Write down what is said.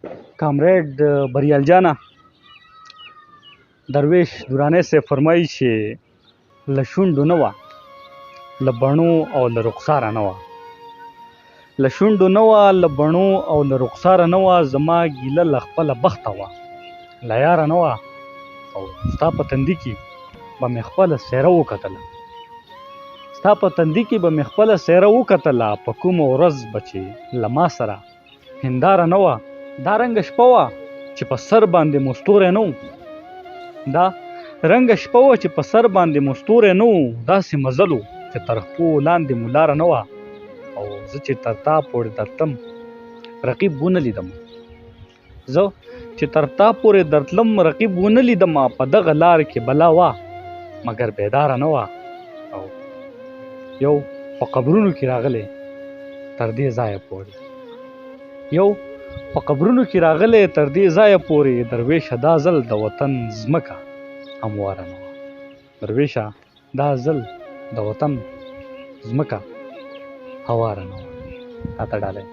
کامریڈ بریال جانا درویش دوراني سے فرمایي چې له شونډو نه وه له بڼو او له رخساره نه وه، له شونډو نه وه له بڼو او له رخساره نه وه، زما ګیله له خپله بخته وه له یاره نه وه، او ستا په تندي کې به مې خپله څېره وکتله، ستا په تندي کې به مې خپله څېره وکتله، په کومه ورځ به چې له ما سره هنداره نه وه، دا رنګه شپه وه چې په سر باندې مو ستوری نه و، دا رنګه شپه وه چې په سر باندې مو ستوری نه و، داسې مزل و چې تر پښو لاندې مو لاره نه وه، او زه چې تر تا پورې درتلم رقیب ونه لیدم، زه چې تر تا پورې درتلم رقیب ونه لیدم، په دغه لار کې بلا وه مګر بیداره نه وه، او یو په قبرونو کې راغلی تر دې ځایه پورې، یو په قبرونو کې راغلی تر دې ځایه پورې، درویشه دا ځل د وطن ځمکه همواره نه وه، درویشه دا ځل د وطن ځمکه هواره نه وه. راته ډالۍ